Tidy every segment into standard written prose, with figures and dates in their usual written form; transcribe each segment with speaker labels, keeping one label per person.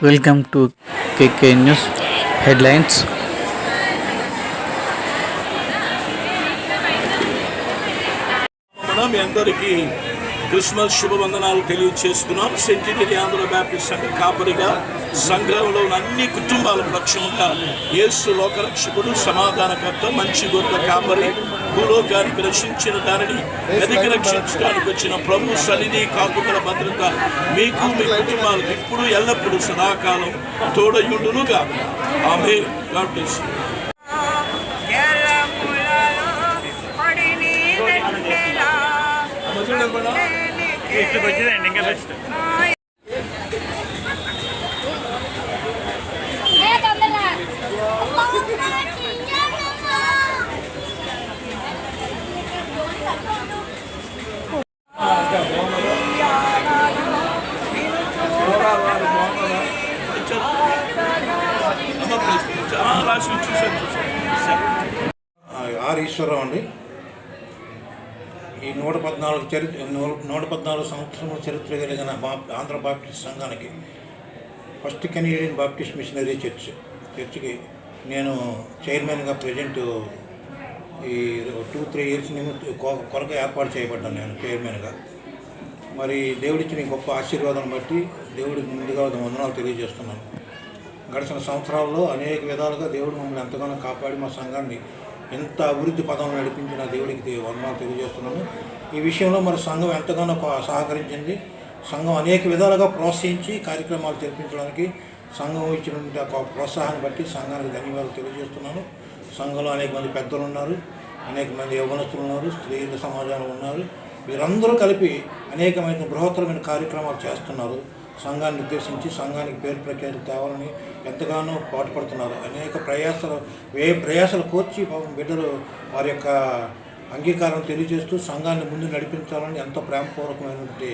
Speaker 1: Welcome to KK news headlines.
Speaker 2: మీ అందరికీ Christmas శుభవందనాలు తెలియజేస్తున్నాం. సెంటినరీ ఆంధ్ర బ్యాప్టిస్ట్ సంఘ కాపరిగా సంఘంలో అన్ని కుటుంబాల పక్షముగా యేసు లోకరక్షకుడు, సమాధానకర్త, మంచి గొర్రెల కాపరి, భూలోకానికి రక్షించిన దానిని వెతికి రక్షించడానికి వచ్చిన ప్రభు సన్నిధి, కాపుదల, భద్రత మీకు మీ కుటుంబాలకు ఇప్పుడు ఎల్లప్పుడూ సదాకాలం తోడయుండునుగా. ఆమేన్. God bless you.
Speaker 3: ఇక్కడికి వచ్చిందండి ఇంకా బెస్ట్.
Speaker 4: ఆర్ ఈశ్వరరావు అండి. ఈ 114 సంవత్సరముల చరిత్ర కలిగిన ఆంధ్ర బాప్టిస్ట్ సంఘానికి ఫస్ట్ కెనడియన్ బాప్టిస్ట్ మిషనరీ చర్చ్కి నేను చైర్మన్గా ప్రజెంట్ ఈ 2-3 ఇయర్స్ కొరకు ఏర్పాటు చేయబడ్డాను. నేను చైర్మన్గా. మరి దేవుడిచ్చిన గొప్ప ఆశీర్వాదం బట్టి దేవుడికి ముందుగా వందనాలు తెలియజేస్తున్నాను. గడిచిన సంవత్సరాల్లో అనేక విధాలుగా దేవుడు మమ్మల్ని ఎంతగానో కాపాడి మా సంఘాన్ని ఎంత అభివృద్ధి పదంలో నడిపించిన దేవుడికి వందనాలు తెలియజేస్తున్నాను. ఈ విషయంలో మరి సంఘం ఎంతగానో సహకరించింది. సంఘం అనేక విధాలుగా ప్రోత్సహించి కార్యక్రమాలు జరిపించడానికి సంఘం ఇచ్చిన ప్రోత్సాహాన్ని బట్టి సంఘానికి ధన్యవాదాలు తెలియజేస్తున్నాను. సంఘంలో అనేక మంది పెద్దలు ఉన్నారు, అనేక మంది యవ్వనస్తులు ఉన్నారు, స్త్రీల సమాజంలో ఉన్నారు. వీరందరూ కలిపి అనేకమైన బృహత్తరమైన కార్యక్రమాలు చేస్తున్నారు. సంఘాన్ని ఉద్దేశించి సంఘానికి పేరు ప్రఖ్యాతులు తేవాలని ఎంతగానో పాటుపడుతున్నారు. అనేక ప్రయాసాలు కోర్చి బిడ్డలు వారి యొక్క అంగీకారం తెలియజేస్తూ సంఘాన్ని ముందు నడిపించాలని ఎంతో ప్రేమపూర్వకమైనటువంటి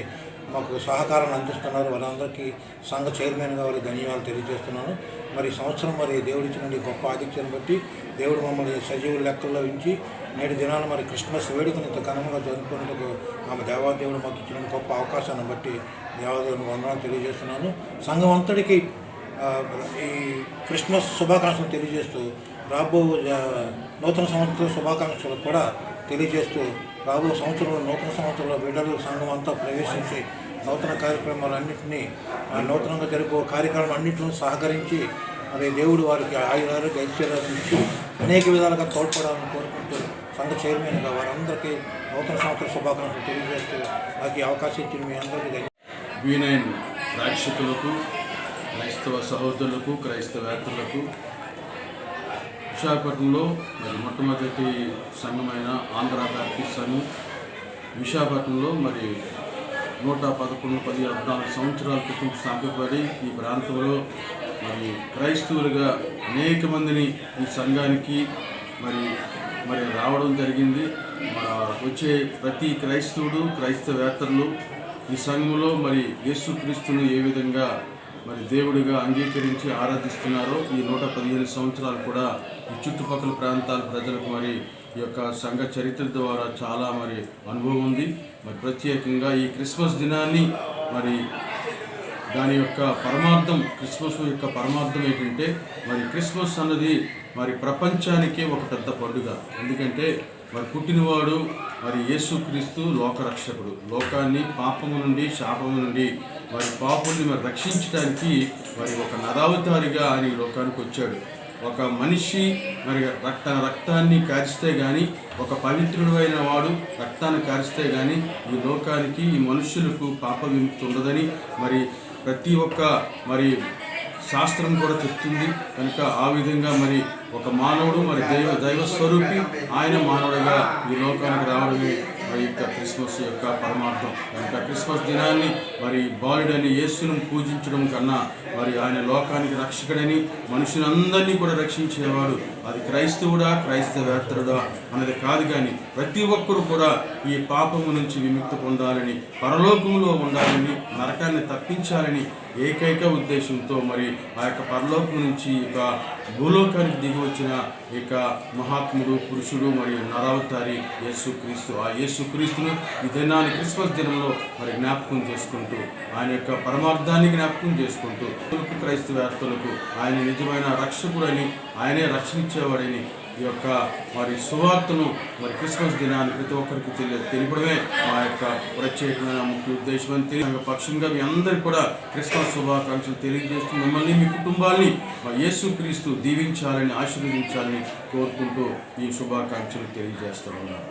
Speaker 4: మాకు సహకారాన్ని అందిస్తున్నారు. వారందరికీ సంఘ చైర్మన్గా వారికి ధన్యవాదాలు తెలియజేస్తున్నాను. మరి సంవత్సరం మరి దేవుడిచ్చిన గొప్ప ఆధిక్యాన్ని బట్టి దేవుడు మమ్మల్ని సజీవుల లెక్కల్లో ఉంచి నేటి దినాలు మరి క్రిస్మస్ వేడుకను ఇంత ఘనంగా జరుపుకునేందుకు ఆమె దేవాదేవుడు మాకు ఇచ్చిన గొప్ప అవకాశాన్ని బట్టి దేవాదేవుని వందనాలు తెలియజేస్తున్నాను. సంఘం అంతటికీ ఈ క్రిస్మస్ శుభాకాంక్షలు తెలియజేస్తూ రాబో నూతన సంవత్సర శుభాకాంక్షలు కూడా తెలియజేస్తూ రాబో సంవత్సరంలో నూతన సంవత్సరంలో బిడ్డలు సంఘం అంతా ప్రవేశించి నూతన కార్యక్రమాలన్నింటినీ నూతనంగా జరిగే కార్యక్రమాలన్నింటినీ సహకరించి మరి దేవుడు వారికి ఆయురారోగ్య ఐశ్వర్యాలు ఇచ్చి అనేక విధాలుగా తోడ్పడాలని కోరుకుంటూ సంఘ చైర్మన్గా వారందరికీ నూతన సంవత్సర శుభాకాంక్షలు తెలియజేస్తూ నాకు ఈ అవకాశం ఇచ్చిన మీ అందరికీ
Speaker 5: V9 ప్రేక్షకులకు, క్రైస్తవ సహోదరులకు, క్రైస్తవేత్తరులకు విశాఖపట్నంలో మరి మొట్టమొదటి సంఘమైన ఆంధ్ర బాప్టిస్ట్ సంఘం విశాఖపట్నంలో మరి 114 సంవత్సరాల క్రితం స్థాపించబడి ఈ ప్రాంతంలో మరి క్రైస్తవులుగా అనేక మందిని ఈ సంఘానికి మరి రావడం జరిగింది. వచ్చే ప్రతి క్రైస్తవుడు, క్రైస్తవేత్తరులు ఈ సంఘంలో మరి యేసుక్రీస్తును ఏ విధంగా మరి దేవుడిగా అంగీకరించి ఆరాధిస్తున్నారో ఈ 115 సంవత్సరాలు కూడా ఈ చుట్టుపక్కల ప్రాంతాల ప్రజలకు మరి ఈ యొక్క సంఘ చరిత్ర ద్వారా చాలా మరి అనుభవం ఉంది. మరి ప్రత్యేకంగా ఈ క్రిస్మస్ దినాన్ని మరి దాని యొక్క పరమార్థం, క్రిస్మస్ యొక్క పరమార్థం ఏంటంటే మరి క్రిస్మస్ అన్నది మరి ప్రపంచానికే ఒక పెద్ద పండుగ. ఎందుకంటే మరి పుట్టినవాడు మరి యేసుక్రీస్తు లోకరక్షకుడు. లోకాన్ని పాపము నుండి, శాపము నుండి మరి పాపుల్ని మరి రక్షించడానికి మరి ఒక నరావతారిగా ఆయన ఈ లోకానికి వచ్చాడు. ఒక మనిషి మరి రక్తాన్ని కారిస్తే కానీ, ఒక పవిత్రుడు అయిన వాడు రక్తాన్ని కారిస్తే కానీ ఈ లోకానికి, ఈ మనుషులకు పాప విముక్తి ఉండదని మరి ప్రతి ఒక్క మరి శాస్త్రం కూడా చెప్తుంది. కనుక ఆ విధంగా మరి ఒక మానవుడు మరి దైవ స్వరూపి ఆయన మానవుడిగా ఈ లోకానికి రావడమే మరి యొక్క క్రిస్మస్ యొక్క పరమార్థం. కనుక క్రిస్మస్ దినాన్ని మరి బాలుడని యేసును పూజించడం కన్నా మరి ఆయన లోకానికి రక్షకుడని, మనుషులందరినీ కూడా రక్షించేవాడు అది క్రైస్తవుడా క్రైస్తవేతరుడా అన్నది కాదు, కానీ ప్రతి ఒక్కరు కూడా ఈ పాపము నుంచి విముక్తి పొందాలని, పరలోకంలో ఉండాలని, నరకాన్ని తప్పించాలని ఏకైక ఉద్దేశంతో మరి ఆ యొక్క పరలోకం నుంచి ఇక భూలోకానికి దిగి వచ్చిన ఇక మహాత్ముడు, పురుషుడు మరియు నరావతారి యేసుక్రీస్తు. ఆ యేసుక్రీస్తును ఈ దినాన్ని క్రిస్మస్ దినంలో మరి జ్ఞాపకం చేసుకుంటూ, ఆయన యొక్క పరమార్థాన్ని జ్ఞాపకం చేసుకుంటూ, క్రైస్తవేత్తలకు ఆయన నిజమైన రక్షకుడని, ఆయనే రక్షించేవాడని ఈ యొక్క మరి సువార్తను మరి క్రిస్మస్ దినాన్ని ప్రతి ఒక్కరికి తెలిపడమే మా యొక్క ప్రత్యేకమైన ముఖ్య ఉద్దేశం అని పక్షంగా మీ అందరికీ కూడా క్రిస్మస్ శుభాకాంక్షలు తెలియజేస్తూ మిమ్మల్ని, మీ కుటుంబాన్ని మా యేసుక్రీస్తు దీవించాలని, ఆశీర్వదించాలని కోరుకుంటూ ఈ శుభాకాంక్షలు తెలియజేస్తూ ఉన్నాను.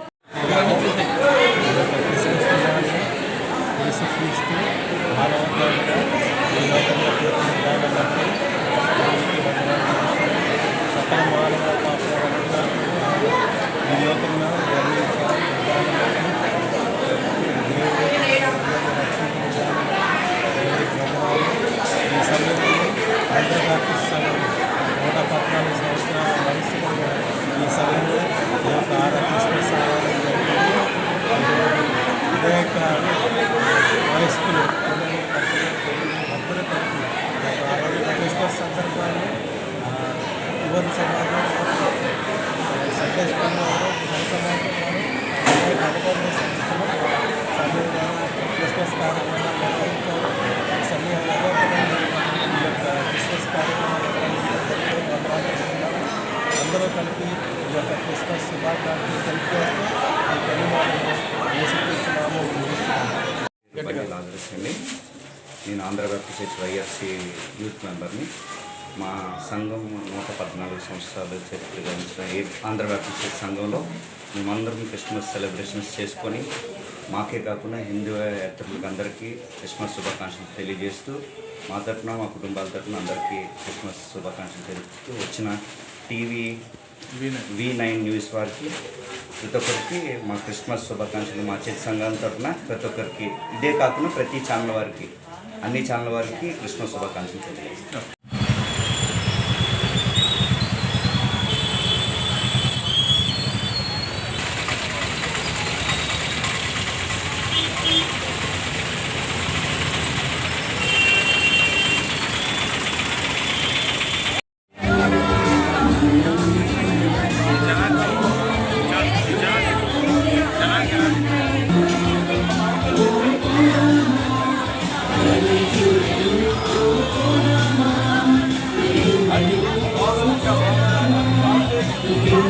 Speaker 6: ఈ సమయంలో ఈ యొక్క క్రిస్మస్ వయస్కులు అందరూ కలిపి క్రిస్మస్ సందర్భాన్ని యువత సమాజం, సండే స్కూల్లో సమాజం పదకొండు సంస్థలు క్రిస్మస్ కార్యక్రమాలు సమయంలో ఈ యొక్క క్రిస్మస్ కార్యక్రమాలు అందరూ కలిపి ఈ యొక్క క్రిస్మస్ శుభాకాంక్షలు తెలియజేస్తూ ఈ కలిమాలను యేసుక్రీస్తునామములో
Speaker 7: అండి. నేను Andhra Baptist church YSC youth మెంబర్ని. మా సంఘం 114 సంవత్సరాలు చరిత్ర గడించిన ఆంధ్ర బ్యాప్టిస్ట్ చర్చ్ సంఘంలో మేమందరం క్రిస్మస్ సెలబ్రేషన్స్ చేసుకొని, మాకే కాకుండా హిందూయేతరులకు అందరికీ క్రిస్మస్ శుభాకాంక్షలు తెలియజేస్తూ, మా తరఫున మా కుటుంబాల తరఫున అందరికీ క్రిస్మస్ శుభాకాంక్షలు తెలుపుతూ, వచ్చిన టీవీ V9 న్యూస్ వారికి ప్రతి ఒక్కరికి మా క్రిస్మస్ శుభాకాంక్షలు మా చర్చ్ సంఘం తరఫున ప్రతి ఒక్కరికి, ఇదే కాకుండా ప్రతి ఛానల్ వారికి, అన్ని ఛానల్ వారికి క్రిస్మస్ శుభాకాంక్షలు తెలియజేస్తాం.
Speaker 6: Thank you.